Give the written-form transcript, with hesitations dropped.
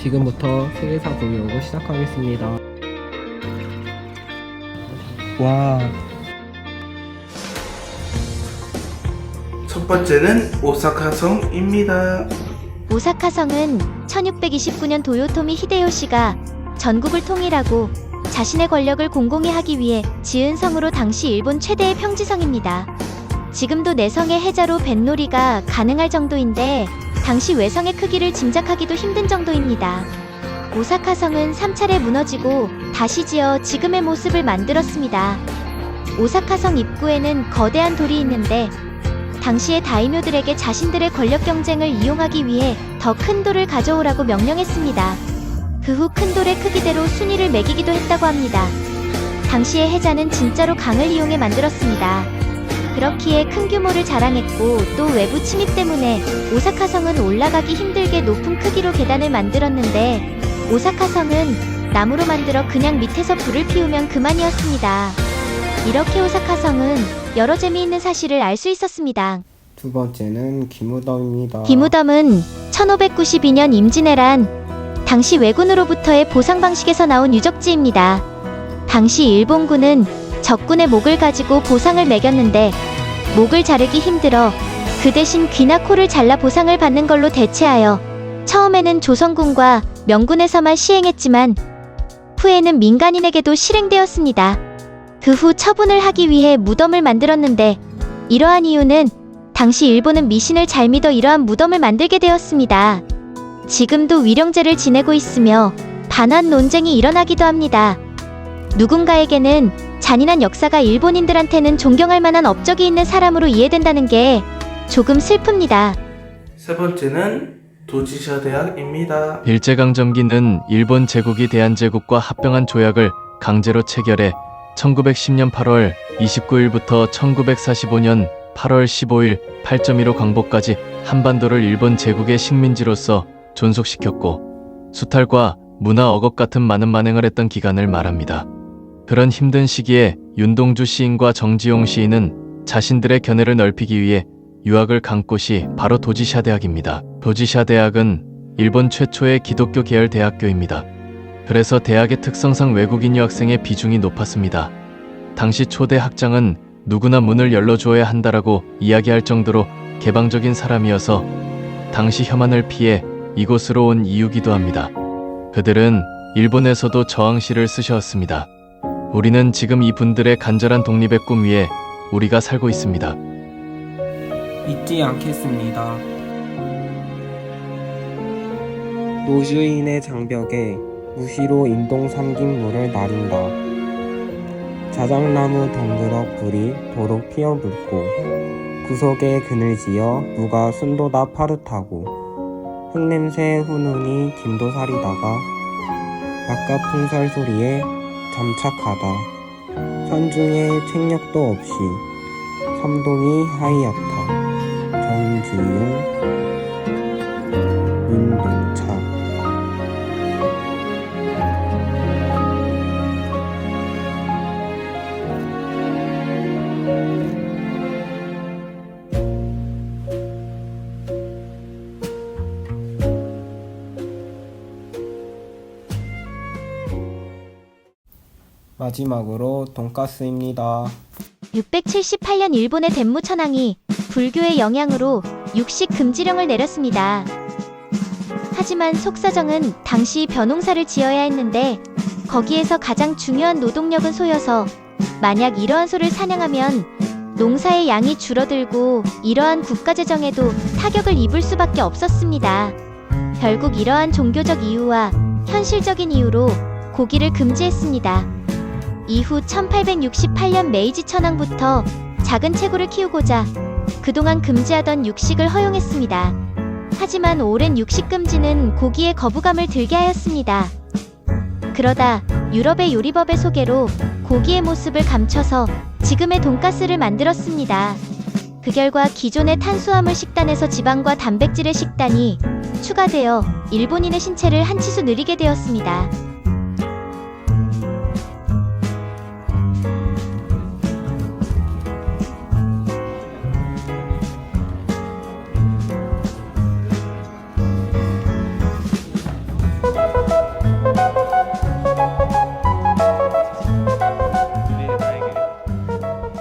지금부터 세계사 브이로그 시작하겠습니다. 와, 첫 번째는 오사카성입니다. 오사카성은 1629년 도요토미 히데요시가 전국을 통일하고 자신의 권력을 공공히 하기 위해 지은 성으로 당시 일본 최대의 평지성입니다. 지금도 내성의 해자로 뱃놀이가 가능할 정도인데 당시 외성의 크기를 짐작하기도 힘든 정도입니다. 오사카성은 3차례 무너지고 다시 지어 지금의 모습을 만들었습니다. 오사카성 입구에는 거대한 돌이 있는데 당시의 다이묘들에게 자신들의 권력 경쟁을 이용하기 위해 더 큰 돌을 가져오라고 명령했습니다. 그 후 큰 돌의 크기대로 순위를 매기기도 했다고 합니다. 당시의 해자는 진짜로 강을 이용해 만들었습니다. 그렇기에 큰 규모를 자랑했고 또 외부 침입 때문에 오사카성은 올라가기 힘들게 높은 크기로 계단을 만들었는데 오사카성은 나무로 만들어 그냥 밑에서 불을 피우면 그만이었습니다. 이렇게 오사카성은 여러 재미있는 사실을 알 수 있었습니다. 두 번째는 기무덤입니다. 기무덤은 1592년 임진왜란 당시 왜군으로부터의 보상 방식에서 나온 유적지입니다. 당시 일본군은 적군의 목을 가지고 보상을 매겼는데 목을 자르기 힘들어 그 대신 귀나 코를 잘라 보상을 받는 걸로 대체하여 처음에는 조선군과 명군에서만 시행했지만 후에는 민간인에게도 실행되었습니다. 그 후 처분을 하기 위해 무덤을 만들었는데 이러한 이유는 당시 일본은 미신을 잘 믿어 이러한 무덤을 만들게 되었습니다. 지금도 위령제를 지내고 있으며 반환 논쟁이 일어나기도 합니다. 누군가에게는 잔인한 역사가 일본인들한테는 존경할 만한 업적이 있는 사람으로 이해된다는 게 조금 슬픕니다. 세 번째는 도지샤 대학입니다. 일제강점기는 일본 제국이 대한제국과 합병한 조약을 강제로 체결해 1910년 8월 29일부터 1945년 8월 15일 8.15 광복까지 한반도를 일본 제국의 식민지로서 존속시켰고 수탈과 문화 억압 같은 많은 만행을 했던 기간을 말합니다. 그런 힘든 시기에 윤동주 시인과 정지용 시인은 자신들의 견해를 넓히기 위해 유학을 간 곳이 바로 도지샤 대학입니다. 도지샤 대학은 일본 최초의 기독교 계열 대학교입니다. 그래서 대학의 특성상 외국인 유학생의 비중이 높았습니다. 당시 초대 학장은 누구나 문을 열어주어야 한다라고 이야기할 정도로 개방적인 사람이어서 당시 혐한을 피해 이곳으로 온 이유기도 합니다. 그들은 일본에서도 저항시를 쓰셨습니다. 우리는 지금 이분들의 간절한 독립의 꿈 위에 우리가 살고 있습니다. 잊지 않겠습니다. 노주인의 장벽에 무시로 인동 삼김물을 나린다. 자작나무 덩그럭 불이 도록 피어불고 구석에 그늘 지어 무가 순도다 파릇하고 흙냄새 훈훈이 김도살이다가 바깥 풍설 소리에 잠착하다. 선중에 책력도 없이 삼동이 하이였다. 정지용 윤동차. 마지막으로 돈가스입니다. 678년 일본의 덴무 천황이 불교의 영향으로 육식 금지령을 내렸습니다. 하지만 속사정은 당시 벼농사를 지어야 했는데 거기에서 가장 중요한 노동력은 소여서 만약 이러한 소를 사냥하면 농사의 양이 줄어들고 이러한 국가재정에도 타격을 입을 수밖에 없었습니다. 결국 이러한 종교적 이유와 현실적인 이유로 고기를 금지했습니다. 이후 1868년 메이지 천황부터 작은 체구를 키우고자 그동안 금지하던 육식을 허용했습니다. 하지만 오랜 육식 금지는 고기에 거부감을 들게 하였습니다. 그러다 유럽의 요리법의 소개로 고기의 모습을 감춰서 지금의 돈가스를 만들었습니다. 그 결과 기존의 탄수화물 식단에서 지방과 단백질의 식단이 추가되어 일본인의 신체를 한치수 늘리게 되었습니다.